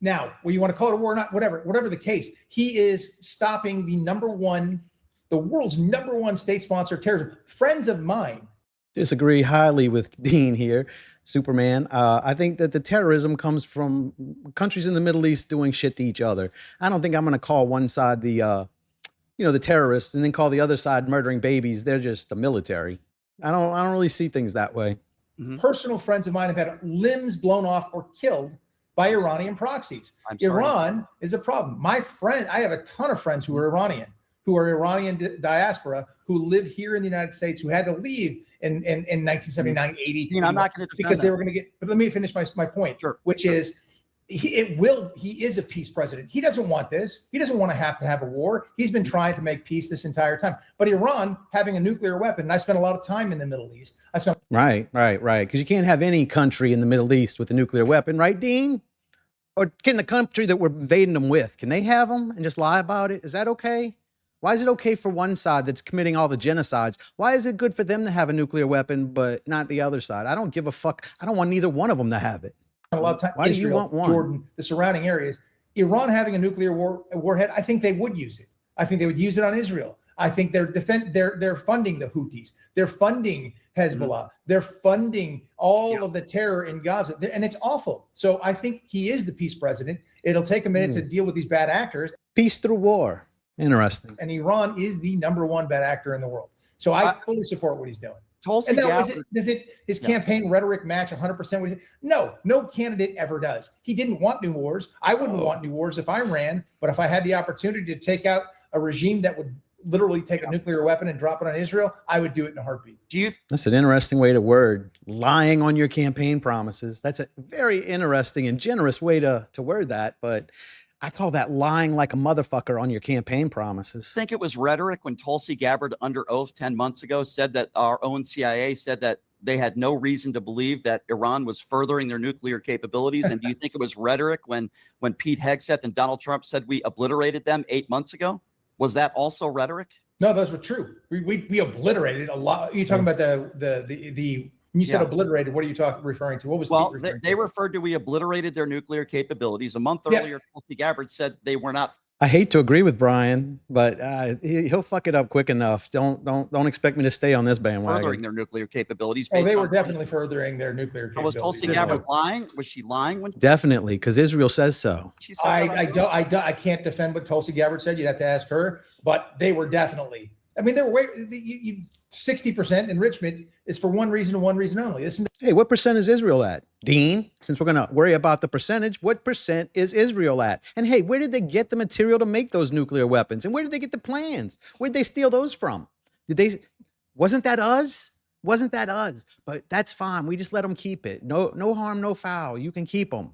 Now, well, you want to call it a war or not, whatever the case, he is stopping the world's number one state sponsor of terrorism. Friends of mine disagree highly with Dean here, Superman. I think that the terrorism comes from countries in the Middle East doing shit to each other. I don't think I'm going to call one side the terrorists and then call the other side murdering babies. They're just the military. I don't really see things that way. Personal friends of mine have had limbs blown off or killed by Iranian proxies. Iran is a problem. I have a ton of friends who are Iranian diaspora, who live here in the United States, who had to leave in 1979, 80. I'm not going to because they were going to get. But let me finish my point, which is he is a peace president. He doesn't want this. He doesn't want to have a war. He's been trying to make peace this entire time. But Iran having a nuclear weapon, and I spent a lot of time in the Middle East. Right. Because you can't have any country in the Middle East with a nuclear weapon, right, Dean? Or can the country that we're invading them with, can they have them and just lie about it? Is that okay? Why is it okay for one side that's committing all the genocides? Why is it good for them to have a nuclear weapon, but not the other side? I don't give a fuck. I don't want neither one of them to have it. A lot of time, why Israel, do you want one? Jordan, the surrounding areas, Iran having a nuclear warhead, I think they would use it. I think they would use it on Israel. I think they're funding the Houthis. They're funding Hezbollah. They're funding all of the terror in Gaza, and it's awful. So I think he is the peace president. It'll take a minute to deal with these bad actors. Peace through war. Interesting. And Iran is the number one bad actor in the world. So I fully support what he's doing. Tulsi Gabbard, does his campaign rhetoric match 100% with it? No candidate ever does. He didn't want new wars. I wouldn't want new wars if I ran, but if I had the opportunity to take out a regime that would literally take a nuclear weapon and drop it on Israel, I would do it in a heartbeat. That's an interesting way to word lying on your campaign promises. That's a very interesting and generous way to word that, but I call that lying like a motherfucker on your campaign promises. I think it was rhetoric when Tulsi Gabbard, under oath 10 months ago, said that our own CIA said that they had no reason to believe that Iran was furthering their nuclear capabilities. And do you think it was rhetoric when Pete Hegseth and Donald Trump said we obliterated them 8 months ago? Was that also rhetoric? No, those were true. We obliterated a lot. You're talking about the when you said obliterated, what are you referring to? What was they referred to we obliterated their nuclear capabilities. A month earlier, Tulsi Gabbard said they were not. I hate to agree with Brian, but he'll fuck it up quick enough. Don't expect me to stay on this bandwagon. Furthering their nuclear capabilities. Oh, they were definitely furthering their nuclear capabilities. Was Tulsi Gabbard lying? Was she lying? Definitely, because Israel says so. I can't defend what Tulsi Gabbard said. You'd have to ask her, but they were definitely. I mean, they were 60% enrichment is for one reason and one reason only. Hey, what percent is Israel at? Dean, since we're going to worry about the percentage, what percent is Israel at? And hey, where did they get the material to make those nuclear weapons? And where did they get the plans? Where did they steal those from? Wasn't that us? But that's fine. We just let them keep it. No harm, no foul. You can keep them.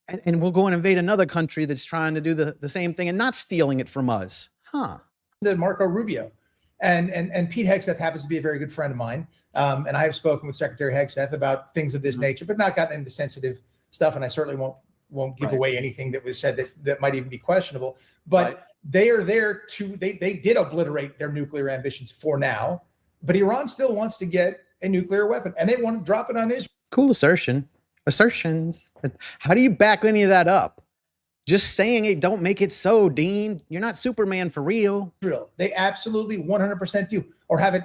And we'll go and invade another country that's trying to do the same thing and not stealing it from us. Marco Rubio. And Pete Hegseth happens to be a very good friend of mine. And I have spoken with Secretary Hegseth about things of this nature, but not gotten into sensitive stuff. And I certainly won't give away anything that was said that might even be questionable. But they are there they did obliterate their nuclear ambitions for now. But Iran still wants to get a nuclear weapon, and they want to drop it on Israel. Cool assertions. How do you back any of that up? Just saying it don't make it so, Dean. You're not Superman for real. They absolutely 100% do. Or have it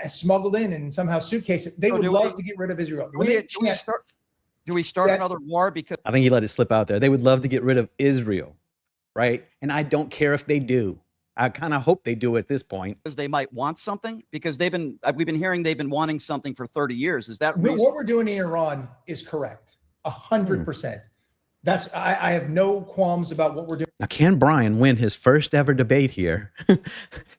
smuggled in and somehow suitcase it. They would love to get rid of Israel. Do we start another war? Because I think you let it slip out there. They would love to get rid of Israel, right? And I don't care if they do. I kind of hope they do at this point. Because they might want something. Because we've been hearing they've been wanting something for 30 years. Is that reasonable? What we're doing in Iran is correct, 100%. I have no qualms about what we're doing. Now, can Brian win his first ever debate here?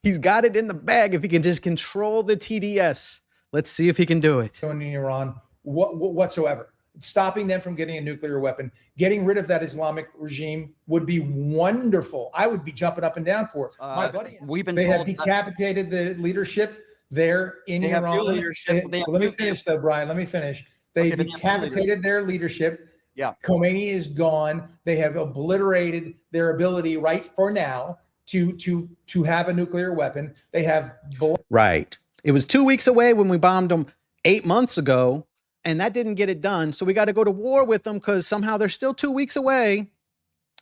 He's got it in the bag if he can just control the TDS. Let's see if he can do it. In Iran, whatsoever. Stopping them from getting a nuclear weapon, getting rid of that Islamic regime would be wonderful. I would be jumping up and down for it. My buddy, they have decapitated the leadership there in Iran. Let me finish though, Brian. Let me finish. They decapitated their leadership. Yeah, Khomeini is gone. They have obliterated their ability right for now to have a nuclear weapon. They have right. It was 2 weeks away when we bombed them 8 months ago, and that didn't get it done. So we got to go to war with them because somehow they're still 2 weeks away.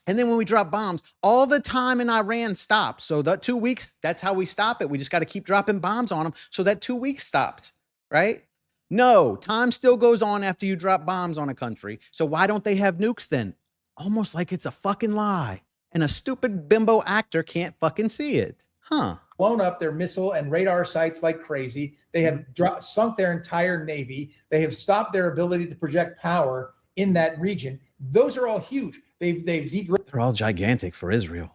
And then when we drop bombs, all the time in Iran stops. So that 2 weeks, that's how we stop it. We just got to keep dropping bombs on them. So that 2 weeks stops, right? No, time still goes on after you drop bombs on a country. So why don't they have nukes then? Almost like it's a fucking lie. And a stupid bimbo actor can't fucking see it. Huh. Blown up their missile and radar sites like crazy. They have sunk their entire navy. They have stopped their ability to project power in that region. Those are all huge. They've degraded. They're all gigantic for Israel.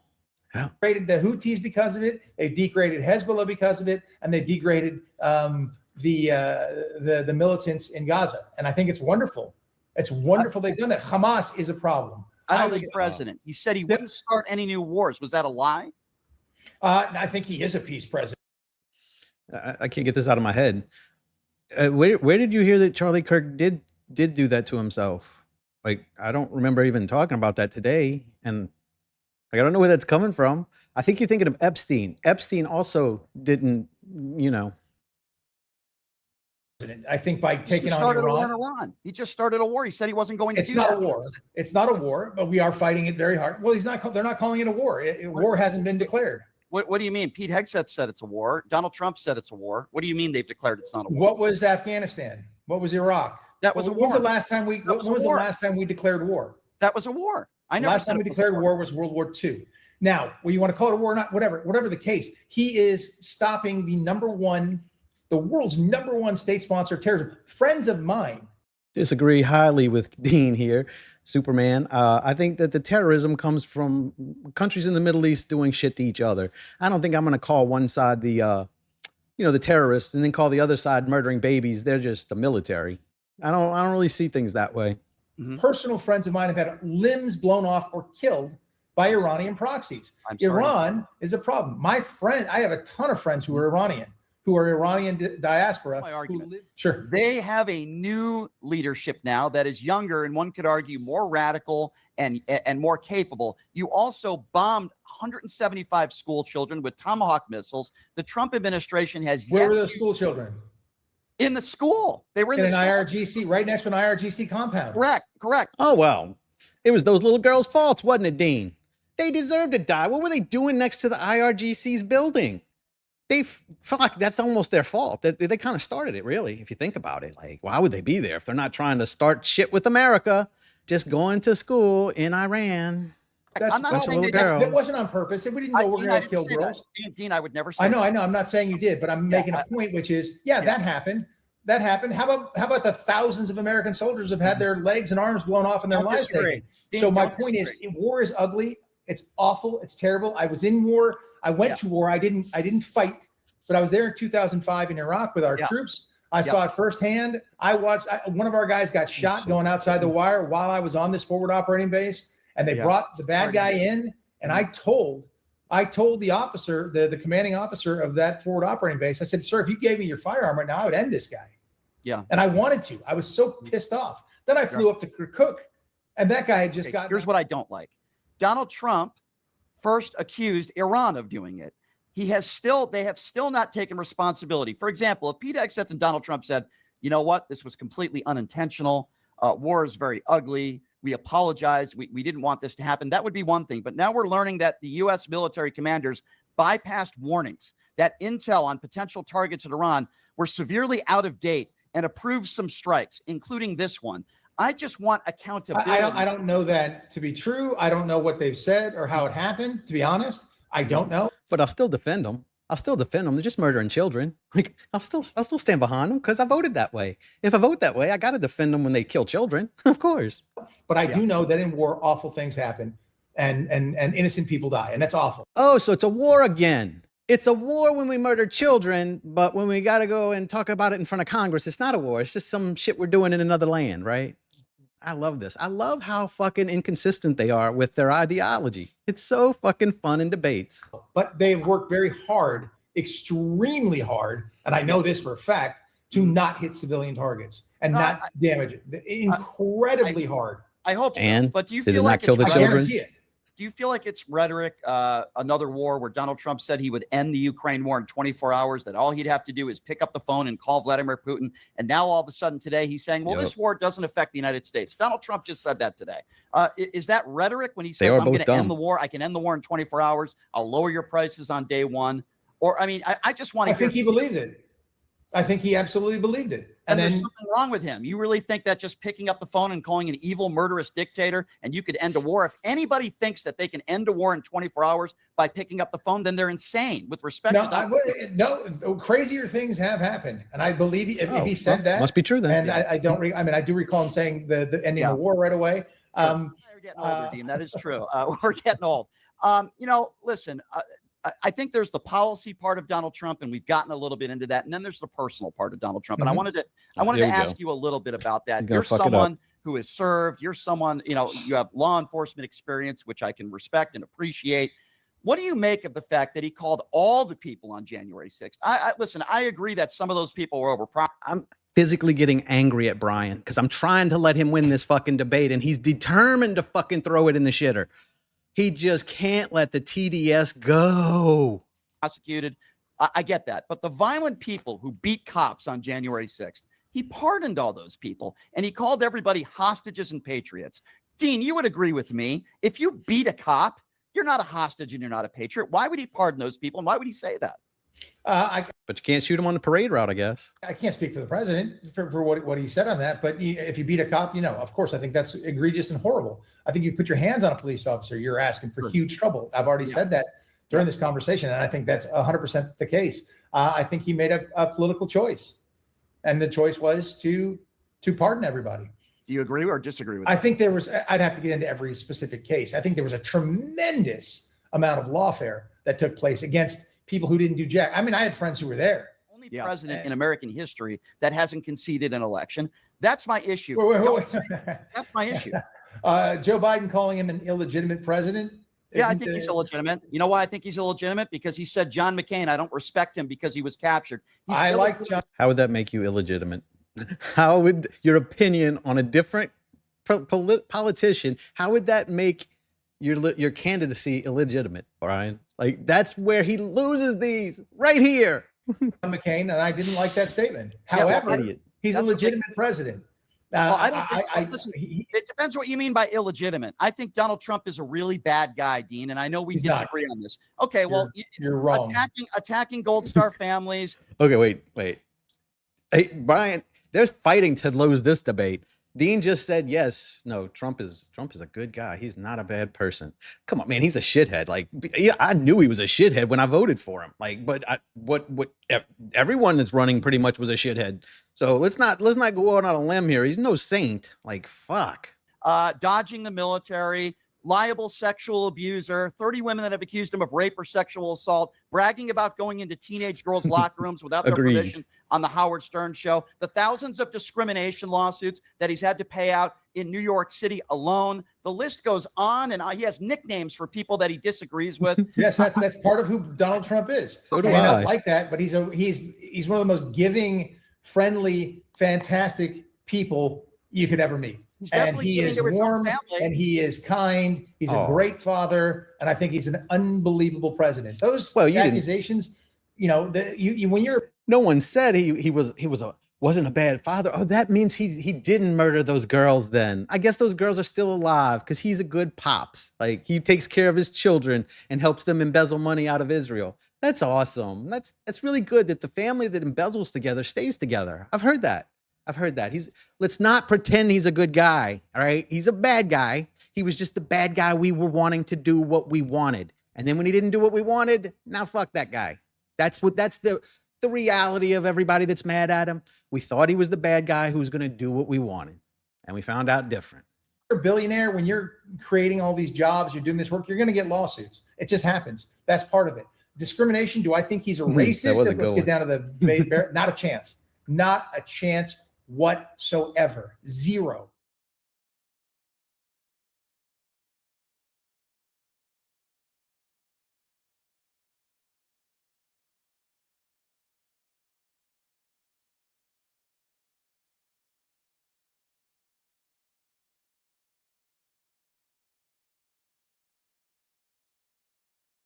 Yeah. The Houthis because of it. They've degraded Hezbollah because of it, and they've degraded the militants in Gaza. And I think it's wonderful. It's wonderful they've done that. Hamas is a problem. I know the president. He said he wouldn't start any new wars. Was that a lie? I think he is a peace president. I can't get this out of my head. Where did you hear that Charlie Kirk did do that to himself? Like, I don't remember even talking about that today. And like, I don't know where that's coming from. I think you're thinking of Epstein. Epstein also didn't, I think by taking on Iran. He just started a war. He said he wasn't going to do that. It's not a war. It's not a war, but we are fighting it very hard. Well, they're not calling it a war. War hasn't been declared. What do you mean? Pete Hegseth said it's a war. Donald Trump said it's a war. What do you mean they've declared it's not a war? What was Afghanistan? What was Iraq? That was a war. When was the last time we declared war? That was a war. I know. Last time we declared war was World War II. Now, well, you want to call it a war or not, whatever the case, he is stopping the world's number one state sponsor of terrorism. Friends of mine disagree highly with Dean here, Superman. I think that the terrorism comes from countries in the Middle East doing shit to each other. I don't think I'm going to call one side the terrorists and then call the other side murdering babies. They're just the military. I don't really see things that way. Mm-hmm. Personal friends of mine have had limbs blown off or killed by Iranian proxies. Iran is a problem. I have a ton of friends who are Iranian diaspora. My argument. Sure. They have a new leadership now that is younger and one could argue more radical and more capable. You also bombed 175 school children with Tomahawk missiles. The Trump administration has Where were those school children? In the school. They were in an IRGC, right next to an IRGC compound. Correct. Oh, well, it was those little girls' faults, wasn't it, Dean? They deserved to die. What were they doing next to the IRGC's building? That's almost their fault. They kind of started it, really, if you think about it. Like, why would they be there if they're not trying to start shit with America, just going to school in Iran? I'm not saying that wasn't on purpose. We didn't know we're going to kill girls. Dean, I would never say I know. I'm not saying you did, but I'm making a point, which is, that happened. That happened. How about the thousands of American soldiers have had their legs and arms blown off and their lives taken? So my point is, war is ugly. It's awful. It's terrible. I was in war. I went to war. I didn't fight, but I was there in 2005 in Iraq with our troops. I saw it firsthand. I watched one of our guys got shot going outside the wire while I was on this forward operating base, and they brought the bad guy in. And I told the officer, the commanding officer of that forward operating base, I said, "Sir, if you gave me your firearm right now, I would end this guy." Yeah. And I wanted to. I was so pissed off. Then I flew up to Kirkuk, and that guy had just got. Here's what I don't like. Donald Trump first accused Iran of doing it. They have still not taken responsibility. For example, if Pete Hegseth and Donald Trump said, "You know what? This was completely unintentional. War is very ugly. We apologize. We didn't want this to happen." That would be one thing. But now we're learning that the U.S. military commanders bypassed warnings that intel on potential targets in Iran were severely out of date and approved some strikes, including this one. I just want accountability. I don't know that to be true. I don't know what they've said or how it happened, to be honest. I don't know. But I'll still defend them. They're just murdering children. Like, I'll still stand behind them because I voted that way. If I vote that way, I got to defend them when they kill children, of course. But I do know that in war, awful things happen and innocent people die, and that's awful. Oh, so it's a war again. It's a war when we murder children, but when we got to go and talk about it in front of Congress, it's not a war. It's just some shit we're doing in another land, right? I love this. I love how fucking inconsistent they are with their ideology. It's so fucking fun in debates. But they've worked very hard, extremely hard, and I know this for a fact, to not hit civilian targets and not damage it. Incredibly hard. I hope so. And but do you did feel it not like kill the children? Do you feel like it's rhetoric? Another war where Donald Trump said he would end the Ukraine war in 24 hours, that all he'd have to do is pick up the phone and call Vladimir Putin. And now all of a sudden today he's saying, well, this war doesn't affect the United States. Donald Trump just said that today. Is that rhetoric when he says, I'm going to end the war? I can end the war in 24 hours. I'll lower your prices on day one. Or, I mean, I just want to I think he believed it. I think he absolutely believed it. And there's something wrong with him. You really think that just picking up the phone and calling an evil, murderous dictator and you could end a war? If anybody thinks that they can end a war in 24 hours by picking up the phone, then they're insane. With respect to no, crazier things have happened. And I believe if he said that, must be true then. And I do recall him saying the ending the war right away. We're getting older, Dean. That is true. We're getting old. Listen, I think there's the policy part of Donald Trump, and we've gotten a little bit into that. And then there's the personal part of Donald Trump. And I wanted to ask you a little bit about that. You're someone who has served. You're someone, you have law enforcement experience, which I can respect and appreciate. What do you make of the fact that he called all the people on January 6th? Listen, I agree that some of those people were overpowered. I'm physically getting angry at Brian because I'm trying to let him win this fucking debate, and he's determined to fucking throw it in the shitter. He just can't let the TDS go. Prosecuted. I get that. But the violent people who beat cops on January 6th, he pardoned all those people, and he called everybody hostages and patriots. Dean, you would agree with me. If you beat a cop, you're not a hostage and you're not a patriot. Why would he pardon those people, and why would he say that? But you can't shoot him on the parade route, I guess. I can't speak for the president for what he said on that. But if you beat a cop, of course, I think that's egregious and horrible. I think you put your hands on a police officer, you're asking for huge trouble. I've already said that during this conversation, and I think that's 100% the case. I think he made a political choice, and the choice was to pardon everybody. Do you agree or disagree with that? I think I'd have to get into every specific case. I think there was a tremendous amount of lawfare that took place against people who didn't do jack. I mean, I had friends who were there. Only president in American history that hasn't conceded an election. That's my issue. Wait. That's my issue. Joe Biden calling him an illegitimate president. Yeah, I think he's illegitimate. You know why I think he's illegitimate? Because he said, John McCain, I don't respect him because he was captured. I like John. How would that make you illegitimate? How would your opinion on a different politician, how would that make your candidacy illegitimate, Brian? Like, that's where he loses these, right here. McCain, and I didn't like that statement. However, he's a legitimate president. I don't think, it depends what you mean by illegitimate. I think Donald Trump is a really bad guy, Dean, and I know we disagree on this. Okay, well, you're wrong. Attacking Gold Star families. Okay, wait. Hey, Brian, they're fighting to lose this debate. Dean just said, yes, no, Trump is a good guy. He's not a bad person. Come on, man, he's a shithead. Like, yeah, I knew he was a shithead when I voted for him. Like, but everyone that's running pretty much was a shithead. So let's not go out on a limb here. He's no saint. Like, fuck. Dodging the military, liable sexual abuser, 30 women that have accused him of rape or sexual assault, bragging about going into teenage girls' locker rooms without their permission on the Howard Stern show, the thousands of discrimination lawsuits that he's had to pay out in New York City alone. The list goes on, and he has nicknames for people that he disagrees with. Yes, that's part of who Donald Trump is. So do I. I like that, but he's one of the most giving, friendly, fantastic people you could ever meet. And he is warm and he is kind. He's a great father, and I think he's an unbelievable president. Those accusations, when you're no one said he wasn't a bad father. Oh, that means he didn't murder those girls then. I guess those girls are still alive because he's a good pops. Like, he takes care of his children and helps them embezzle money out of Israel. That's awesome. That's really good that the family that embezzles together stays together. I've heard that. Let's not pretend he's a good guy. All right. He's a bad guy. He was just the bad guy we were wanting to do what we wanted. And then when he didn't do what we wanted, now fuck that guy. That's the reality of everybody that's mad at him. We thought he was the bad guy who was going to do what we wanted. And we found out different. You're a billionaire. When you're creating all these jobs, you're doing this work, you're going to get lawsuits. It just happens. That's part of it. Discrimination. Do I think he's a racist? Let's get down to the not a chance. Not a chance whatsoever. Zero.